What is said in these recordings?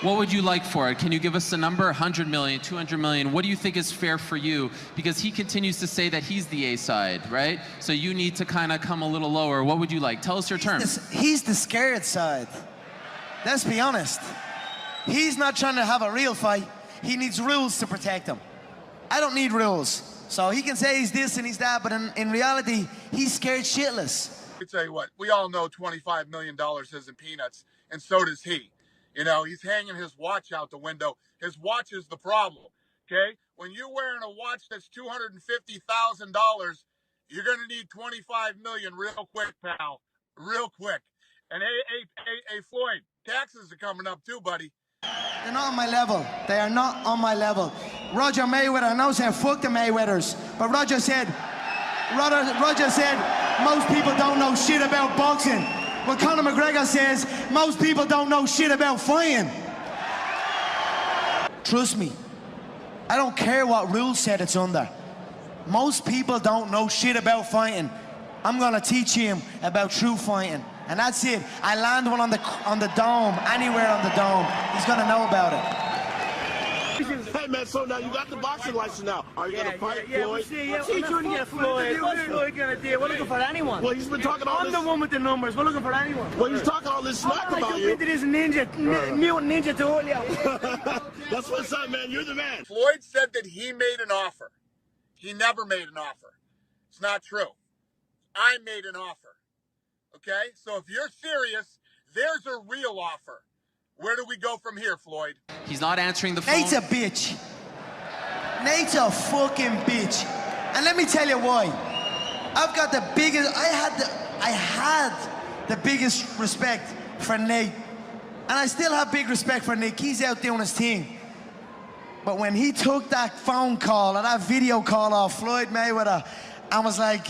What would you like for it? Can you give us a number? 100 million, 200 million? What do you think is fair for you? Because he continues to say that he's the A side, right? So you need to kind of come a little lower. What would you like? Tell us your terms. He's the scared side. Let's be honest. He's not trying to have a real fight. He needs rules to protect him. I don't need rules. So he can say he's this and he's that, but in reality, he's scared shitless. I tell you what, we all know $25 million isn't peanuts, and so does he. You know, he's hanging his watch out the window. His watch is the problem, okay? When you're wearing a watch that's $250,000, you're going to need $25 million real quick, pal, real quick. And hey, Floyd, taxes are coming up too, buddy. They're not on my level. They are not on my level. Roger Mayweather, I know saying fuck the Mayweathers, but Roger said most people don't know shit about boxing. Well, Conor McGregor says most people don't know shit about fighting. Trust me, I don't care what rule set it's under. Most people don't know shit about fighting. I'm gonna teach him about true fighting. And that's it. I land one on the dome, anywhere on the dome. He's gonna know about it. Hey man, so now you got the boxing license now. Are you gonna fight Floyd? We'll see, What's he trying to get Floyd? What's Floyd gonna do? We're looking for anyone. Well, he's been talking all this. I'm the one with the numbers. We're looking for anyone. Well, he's talking all this smack about you. Into this mutant ninja to hold you. That's what's up, man. You're the man. Floyd said that he made an offer. He never made an offer. It's not true. I made an offer. Okay? So if you're serious, there's a real offer. Where do we go from here, Floyd? He's not answering the phone. Nate's a bitch. Nate's a fucking bitch. And let me tell you why. I've got the biggest, I had the biggest respect for Nate. And I still have big respect for Nick. He's out doing his thing. But when he took that phone call or that video call off Floyd Mayweather, I was like,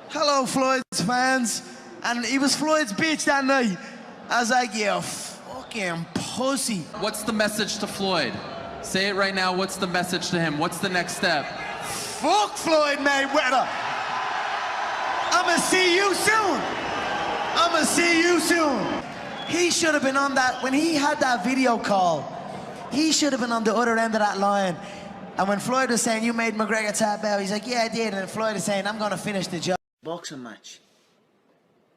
hello, Floyd's fans. And he was Floyd's bitch that night. I was like, you fucking pussy. What's the message to Floyd? Say it right now. What's the message to him? What's the next step? Fuck Floyd Mayweather. I'ma see you soon. I'ma see you soon. He should have been on that, when he had that video call, he should have been on the other end of that line. And when Floyd was saying, you made McGregor tap out, he's like, yeah, I did. And Floyd is saying, I'm gonna finish the job. Boxing match.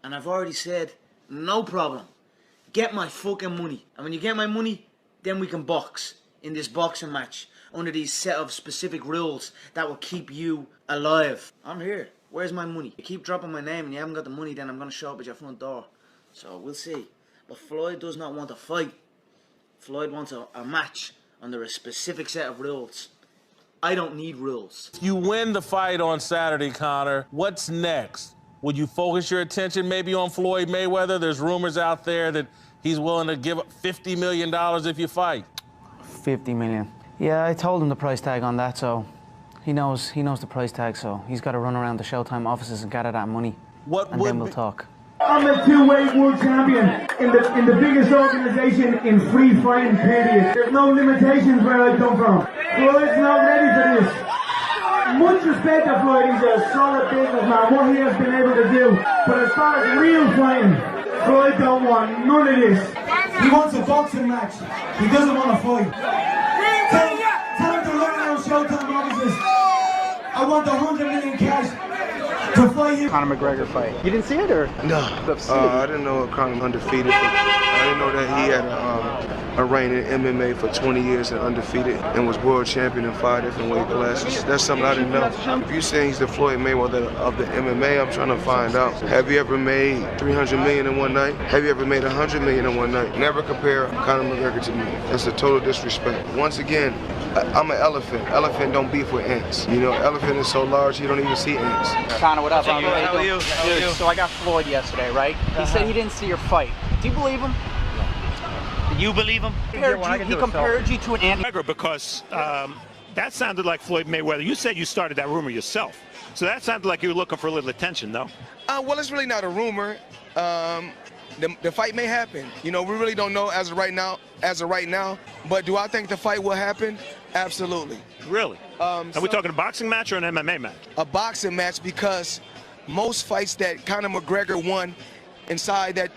And I've already said, no problem. Get my fucking money. And when you get my money, then we can box in this boxing match under these set of specific rules that will keep you alive. I'm here. Where's my money? You keep dropping my name and you haven't got the money, then I'm going to show up at your front door. So we'll see. But Floyd does not want a fight. Floyd wants a match under a specific set of rules. I don't need rules. You win the fight on Saturday, Conor. What's next? Would you focus your attention maybe on Floyd Mayweather? There's rumors out there that he's willing to give up $50 million if you fight. 50 million. Yeah, I told him the price tag on that, so he knows the price tag, so he's got to run around the Showtime offices and gather that money. And then we'll talk. I'm a two-weight world champion in the biggest organization in free fighting, period. There's no limitations where I come from. Floyd's not ready for this. Much respect to Floyd, he's a solid businessman, what he has been able to do. But as far as real fighting, Floyd don't want none of this. He wants a boxing match. He doesn't want to fight. Tell him to run around Showtime offices. I want the 100 million cash to fight him. Conor McGregor fight. You didn't see it, or? No. I didn't know Conor undefeated. But I didn't know that he had a reign in MMA for 20 years and undefeated and was world champion in 5 different weight classes. That's something I didn't know. If you're saying he's the Floyd Mayweather of the MMA, I'm trying to find out. Have you ever made 300 million in one night? Have you ever made 100 million in one night? Never compare Conor McGregor to me. That's a total disrespect. Once again, I'm an elephant. Elephant don't beef with ants. You know, elephant is so large you don't even see ants. Conor, what up? How are you? So I got Floyd yesterday, right? He said he didn't see your fight. Do you believe him? You believe him? He compared you to an ant. Because that sounded like Floyd Mayweather. You said you started that rumor yourself. So that sounded like you were looking for a little attention, no? Well, it's really not a rumor. The fight may happen. You know, we really don't know as of right now. But do I think the fight will happen? Absolutely. Really? Are we talking a boxing match or an MMA match? A boxing match, because most fights that Conor McGregor won inside the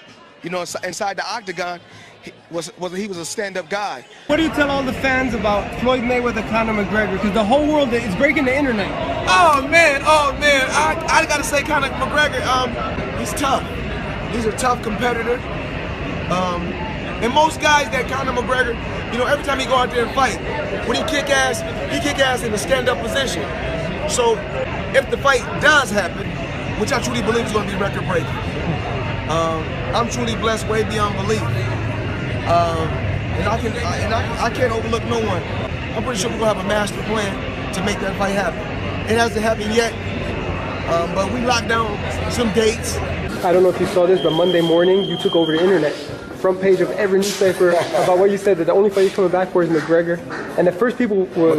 octagon, he was a stand-up guy. What do you tell all the fans about Floyd Mayweather, Conor McGregor? Because the whole world is breaking the internet. Oh man, I gotta say Conor McGregor, he's tough. He's a tough competitor. And most guys that Conor McGregor, you know, every time he go out there and fight, when he kick ass in a stand-up position. So if the fight does happen, which I truly believe is going to be record-breaking, I'm truly blessed way beyond belief. And I can't overlook no one. I'm pretty sure we're going to have a master plan to make that fight happen. It hasn't happened yet, but we locked down some dates. I don't know if you saw this, but Monday morning you took over the internet. Front page of every newspaper about what you said, that the only fight you're coming back for is McGregor. And at first people were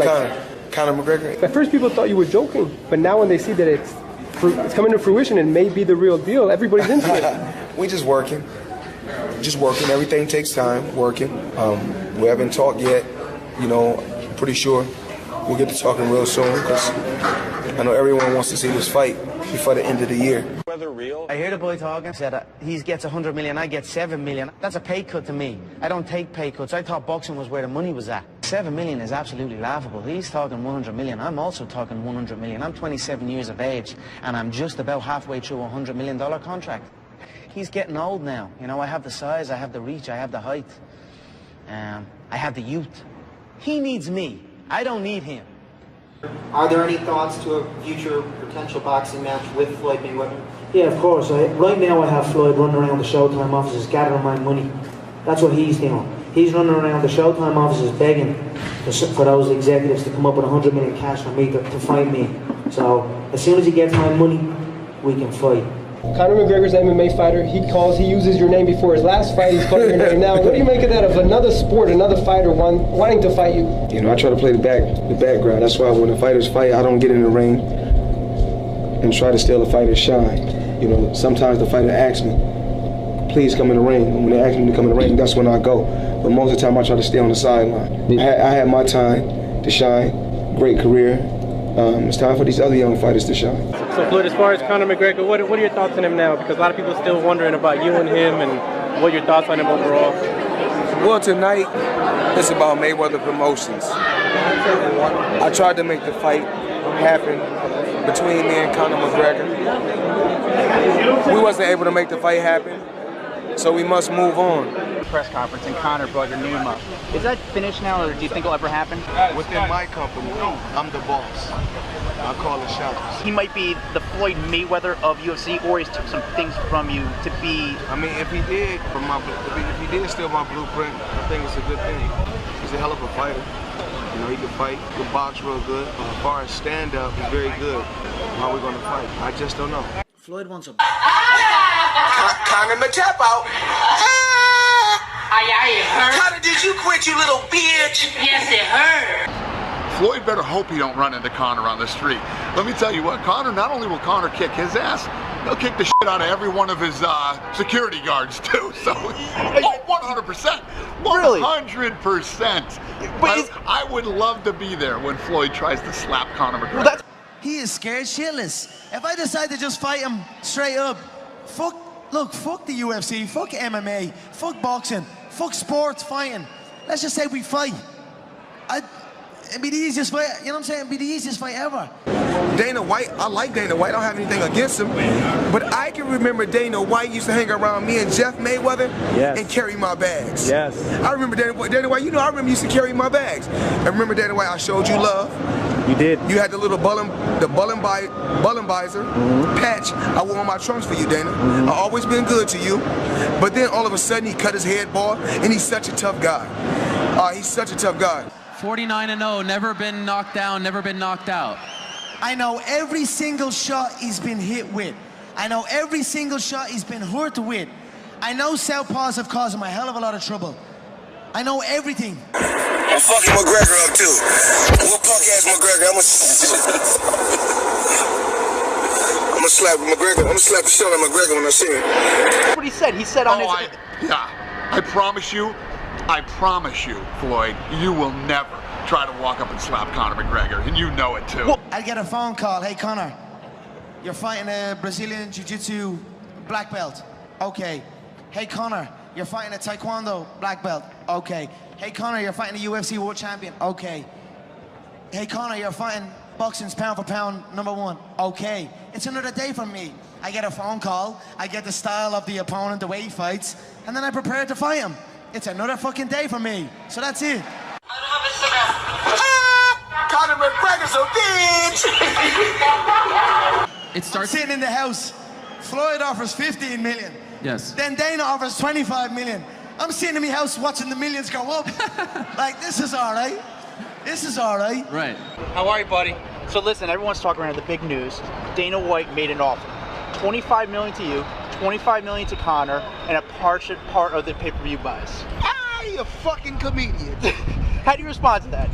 Conor McGregor? At first people thought you were joking, but now when they see that it's coming to fruition and may be the real deal, everybody's into it. We just working. Everything takes time, working. We haven't talked yet, you know, pretty sure we'll get to talking real soon, because I know everyone wants to see this fight before the end of the year. Whether real? I hear the boy talking, said he gets 100 million, I get 7 million. That's a pay cut to me. I don't take pay cuts. I thought boxing was where the money was at. 7 million is absolutely laughable. He's talking 100 million. I'm also talking 100 million. I'm 27 years of age, and I'm just about halfway through a $100 million contract. He's getting old now. You know, I have the size, I have the reach, I have the height. I have the youth. He needs me. I don't need him. Are there any thoughts to a future potential boxing match with Floyd Mayweather? Yeah, of course. Right now I have Floyd running around the Showtime offices gathering my money. That's what he's doing. He's running around the Showtime offices begging for those executives to come up with 100 million cash for me to fight me. So as soon as he gets my money, we can fight. Conor McGregor's an MMA fighter. He uses your name before his last fight. He's calling your name now. What do you make of that, of another sport, another fighter wanting to fight you? You know, I try to play the background. That's why when the fighters fight, I don't get in the ring and try to steal the fighter's shine. You know, sometimes the fighter asks me, please come in the ring. And when they ask me to come in the ring, that's when I go. But most of the time, I try to stay on the sideline. I had my time to shine. Great career. It's time for these other young fighters to shine. So Floyd, as far as Conor McGregor, what are your thoughts on him now? Because a lot of people are still wondering about you and him, and what your thoughts on him overall. Well, tonight, it's about Mayweather Promotions. I tried to make the fight happen between me and Conor McGregor. We wasn't able to make the fight happen, so we must move on. Press conference and Conor brought your name up. Is that finished now, or do you think it'll ever happen? Within my company, I'm the boss. I call the shots. He might be the Floyd Mayweather of UFC, or he's took some things from you to be. I mean, if he did steal my blueprint, I think it's a good thing. He's a hell of a fighter. You know, he can fight, he can box real good. As far as stand-up, he's very good. How are we gonna fight? I just don't know. Floyd wants a... Conor, my tap out. It hurt. Conor, did you quit, you little bitch? Yes, it hurt. Floyd better hope he don't run into Conor on the street. Let me tell you what, Conor, not only will Conor kick his ass, he'll kick the shit out of every one of his security guards too. So, 100%. 100%. I would love to be there when Floyd tries to slap Conor McGregor. He is scared shitless. If I decide to just fight him straight up, fuck the UFC, fuck MMA, fuck boxing, fuck sports fighting. Let's just say we fight. It'd be the easiest fight, you know what I'm saying? It'd be the easiest fight ever. Dana White, I like Dana White, I don't have anything against him, but I can remember Dana White used to hang around me and Jeff Mayweather and carry my bags. Yes. I remember Dana White, you know, I remember you used to carry my bags. I remember Dana White, I showed you love. You did. You had the little Bullenbizer patch I wore on my trunks for you, Dana. I've always been good to you, but then all of a sudden he cut his head bald, and he's such a tough guy. He's such a tough guy. 49-0, never been knocked down, never been knocked out. I know every single shot he's been hit with. I know every single shot he's been hurt with. I know southpaws have caused him a hell of a lot of trouble. I know everything. I'm fucking McGregor up too. What punk ass McGregor? I'm gonna slap McGregor. I'm gonna slap the shit out of McGregor when I see him. That's what he said. He said on his... I promise you, Floyd, you will never try to walk up and slap Conor McGregor, and you know it too. I get a phone call. Hey, Conor, you're fighting a Brazilian Jiu-Jitsu black belt. Okay. Hey, Conor, you're fighting a Taekwondo black belt. Okay. Hey, Conor, you're fighting a UFC world champion. Okay. Hey, Conor, you're fighting boxing's pound for pound #1. Okay. It's another day for me. I get a phone call, I get the style of the opponent, the way he fights, and then I prepare to fight him. It's another fucking day for me. So that's it. Conor McGregor's a bitch! It starts sitting in the house. Floyd offers 15 million. Yes. Then Dana offers 25 million. I'm sitting in my house watching the millions go up. Like, this is all right. This is all right. Right. How are you, buddy? So listen, everyone's talking around the big news. Dana White made an offer. 25 million to you, 25 million to Conor, and a part of the pay-per-view buys. Ah, you a fucking comedian. How do you respond to that?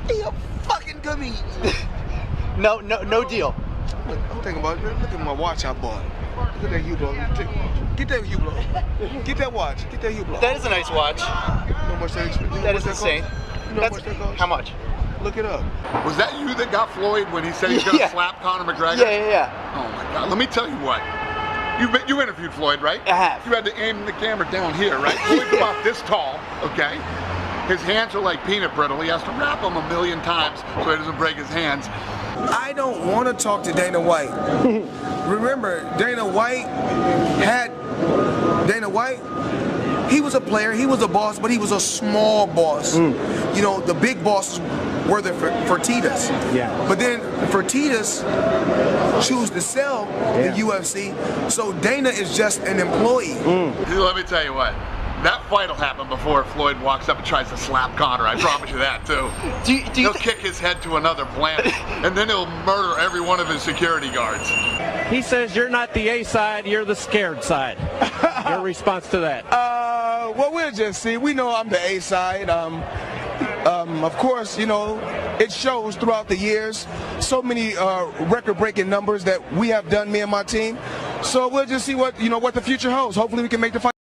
You a fucking comedian. No deal. I'm thinking about it. Look at my watch I bought. Look at that Hublot. Get that Hublot. Get that watch. Get that Hublot. That is a nice watch. You know how much that is? That is insane. You know how much that costs? How much? Look it up. Was that you that got Floyd when he said he's going to slap Conor McGregor? Yeah. Oh my God. Let me tell you what. You interviewed Floyd, right? I have. You had to aim the camera down here, right? Floyd's about this tall, okay? His hands are like peanut brittle. He has to wrap them 1,000,000 times so he doesn't break his hands. I don't want to talk to Dana White. Remember, Dana White, he was a player, he was a boss, but he was a small boss. You know, the big bosses were the Fertittas. Yeah. But then Fertittas choose to sell the UFC, so Dana is just an employee. Let me tell you what. That fight will happen before Floyd walks up and tries to slap Conor. I promise you that, too. He'll kick his head to another planet, and then he'll murder every one of his security guards. He says you're not the A side, you're the scared side. Your response to that? Well, we'll just see. We know I'm the A side. Of course, you know, it shows throughout the years. So many record-breaking numbers that we have done, me and my team. So we'll just see what the future holds. Hopefully we can make the fight.